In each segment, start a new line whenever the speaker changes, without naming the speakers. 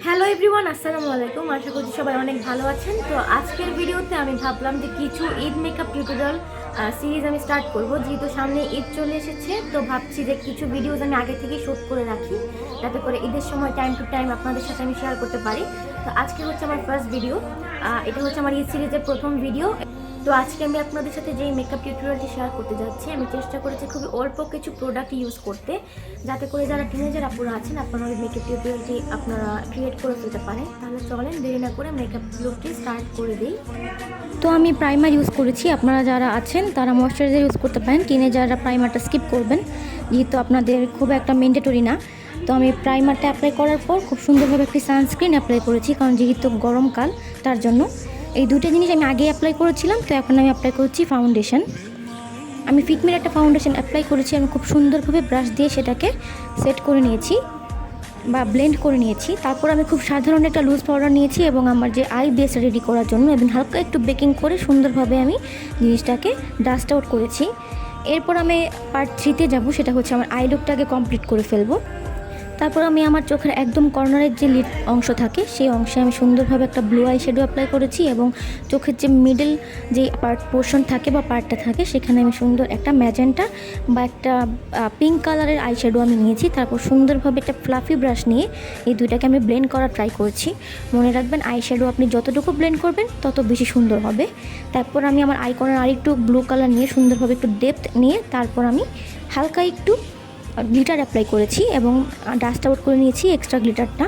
Hello everyone, আসসালামু আলাইকুম। আশা করছি সবাই অনেক ভালো আছেন। তো আজকের ভিডিওতে আমি ভাবলাম যে কিছু ঈদ মেকআপ টিউটোরিয়াল সিরিজ আমি স্টার্ট করব। যেহেতু সামনে ঈদ চলে এসেছে, তো ভাবছি যে কিছু ভিডিওজ আমি আগে থেকেই শ্যুট করে রাখি, যাতে করে ঈদের সময় টাইম টু টাইম আপনাদের সাথে আমি শেয়ার করতে পারি। তো আজকে হচ্ছে আমার ফার্স্ট ভিডিও, এটা হচ্ছে আমার ঈদ সিরিজের প্রথম ভিডিও। তো আজকে আমি আপনাদের সাথে যেই মেকআপ টিউটোরিয়ালটি শেয়ার করতে যাচ্ছি, আমি চেষ্টা করেছি খুবই অল্প কিছু প্রোডাক্ট ইউজ করতে, যাতে করে যারা টিনেজার আপুরা আছেন আপনারা ওই মেকআপ টিউটোরিয়ালটি আপনারা ক্রিয়েট করে ফেলতে পারেন। তাহলে চলেন দেরি না করে মেকআপ লুকটি স্টার্ট করে দিই। তো আমি প্রাইমার ইউজ করেছি, আপনারা যারা আছেন তারা ময়শ্চারাইজার ইউজ করতে পারেন। টিনেজাররা প্রাইমারটা স্কিপ করবেন, যেহেতু আপনাদের খুব একটা ম্যান্ডেটরি না। তো আমি প্রাইমারটা অ্যাপ্লাই করার পর খুব সুন্দরভাবে একটি সানস্ক্রিন অ্যাপ্লাই করেছি, কারণ যেহেতু গরমকাল তার জন্য। এই দুটো জিনিস আমি আগে অ্যাপ্লাই করেছিলাম, তো এখন আমি অ্যাপ্লাই করছি ফাউন্ডেশন। আমি ফিটমির একটা ফাউন্ডেশন অ্যাপ্লাই করেছি। আমি খুব সুন্দরভাবে ব্রাশ দিয়ে সেটাকে সেট করে নিয়েছি বা ব্লেন্ড করে নিয়েছি। তারপর আমি খুব সাধারণ একটা লুজ পাউডার নিয়েছি এবং আমার যে আই বেস রেডি করার জন্য এবং হালকা একটু বেকিং করে সুন্দরভাবে আমি জিনিসটাকে ডাস্ট আউট করেছি। এরপর আমি পার্ট 3তে যাব, সেটা হচ্ছে আমার আই লুকটাকে কমপ্লিট করে ফেলবো। তারপর আমি আমার চোখের একদম কর্নারের যে লিড অংশ থাকে সেই অংশে আমি সুন্দরভাবে একটা ব্লু আই শ্যাডো অ্যাপ্লাই করেছি এবং চোখের যে মিডল যে পোর্শন থাকে বা পার্টটা থাকে সেখানে আমি সুন্দর একটা ম্যাজেন্টা বা একটা পিঙ্ক কালারের আই শ্যাডো আমি নিয়েছি। তারপর সুন্দরভাবে একটা ফ্লাফি ব্রাশ নিয়ে এই দুইটাকে আমি ব্লেন্ড করার ট্রাই করছি। মনে রাখবেন, আই শ্যাডো আপনি যতটুকু ব্লেন্ড করবেন তত বেশি সুন্দর হবে। তারপর আমি আমার আই কর্নার আরেকটু ব্লু কালার নিয়ে সুন্দরভাবে একটু ডেপথ নিয়ে তারপর আমি হালকা একটু গ্লিটার অ্যাপ্লাই করেছি এবং ডাস্ট আউট করে নিয়েছি এক্সট্রা গ্লিটারটা।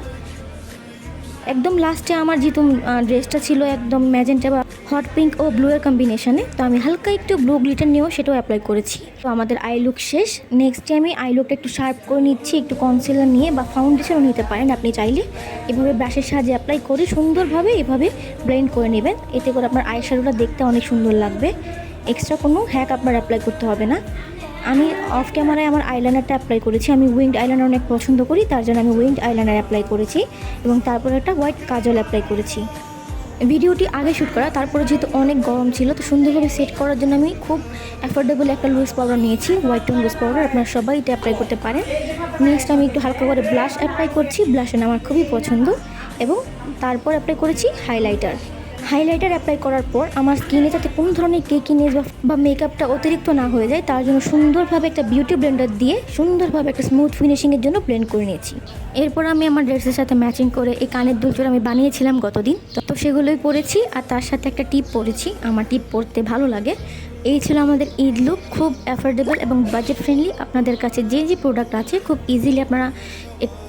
একদম লাস্টে আমার যেহেতু ড্রেসটা ছিল একদম ম্যাজেন্টা বা হট পিঙ্ক ও ব্লু এর কম্বিনেশনে, তো আমি হালকা একটু ব্লু গ্লিটার নিয়েও সেটাও অ্যাপ্লাই করেছি। তো আমাদের আই লুক শেষ। নেক্সটে আমি আই লুকটা একটু শার্প করে নিচ্ছি, একটু কনসিলার নিয়ে বা ফাউন্ডেশনও নিতে পারেন আপনি চাইলে। এভাবে ব্রাশের সাহায্যে অ্যাপ্লাই করে সুন্দরভাবে এভাবে ব্লেন্ড করে নেবেন, এতে করে আপনার আই শ্যাডোটা দেখতে অনেক সুন্দর লাগবে। এক্সট্রা কোনো হ্যাক আপনার অ্যাপ্লাই করতে হবে না। আমি অফ ক্যামেরায় আমার আইলাইনারটা অ্যাপ্লাই করেছি। আমি উইংড আইলাইনার অনেক পছন্দ করি, তার জন্য আমি উইংড আইলাইনার অ্যাপ্লাই করেছি এবং তারপরে একটা হোয়াইট কাজল অ্যাপ্লাই করেছি। ভিডিওটি আগে শ্যুট করা, তারপরে যেহেতু অনেক গরম ছিল তো সুন্দরভাবে সেট করার জন্য আমি খুব অ্যাফোর্ডেবল একটা লুজ পাউডার নিয়েছি, হোয়াইট টোন লুজ পাউডার। আপনারা সবাই এটা অ্যাপ্লাই করতে পারেন। নেক্সট আমি একটু হালকা করে ব্লাশ অ্যাপ্লাই করছি, ব্লাশটা আমার খুবই পছন্দ। এবং তারপর অ্যাপ্লাই করেছি হাইলাইটার অ্যাপ্লাই করার পর আমার স্কিনে যাতে কোনো ধরনের কেকিনেস বা মেকআপটা অতিরিক্ত না হয়ে যায় তার জন্য সুন্দরভাবে একটা বিউটি ব্লেন্ডার দিয়ে সুন্দরভাবে একটা স্মুথ ফিনিশিংয়ের জন্য ব্লেন্ড করে নিয়েছি। এরপর আমি আমার ড্রেসের সাথে ম্যাচিং করে এই কানের দুলজোড়া আমি বানিয়েছিলাম গতদিন, তো সেগুলোই পরেছি আর তার সাথে একটা টিপ পরেছি। আমার টিপ পরতে ভালো লাগে। এই ছিল আমাদের ঈদ লুক, খুব অ্যাফোর্ডেবল এবং বাজেট ফ্রেন্ডলি। আপনাদের কাছে যে যে প্রোডাক্ট আছে খুব ইজিলি আপনারা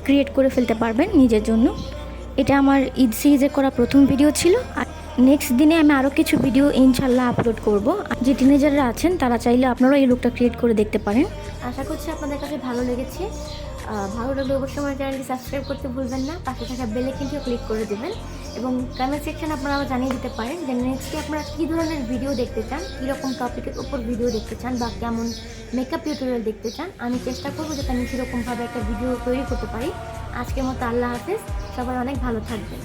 ক্রিয়েট করে ফেলতে পারবেন নিজের জন্য। এটা আমার ঈদ সিরিজে করা প্রথম ভিডিও ছিল। আর নেক্সট দিনে আমি আরও কিছু ভিডিও ইনশাল্লাহ আপলোড করব। যে টিনেজাররা আছেন তারা চাইলে আপনারাও এই লুকটা ক্রিয়েট করে দেখতে পারেন। আশা করছি আপনাদের কাছে ভালো লেগেছে। ভালো লাগলে অবশ্যই আমার চ্যানেলটি সাবস্ক্রাইব করতে ভুলবেন না, পাশে থাকা বেল আইকনটিও ক্লিক করে দেবেন এবং কমেন্ট সেকশনে আপনারা জানিয়ে দিতে পারেন যে নেক্সটে আপনারা কী ধরনের ভিডিও দেখতে চান, কীরকম টপিকের উপর ভিডিও দেখতে চান বা কেমন মেকআপ টিউটোরিয়াল দেখতে চান। আমি চেষ্টা করবো যাতে আমি সেরকমভাবে একটা ভিডিও তৈরি করতে পারি। আজকের মতো আল্লাহ হাফেজ, সবাই অনেক ভালো থাকবেন।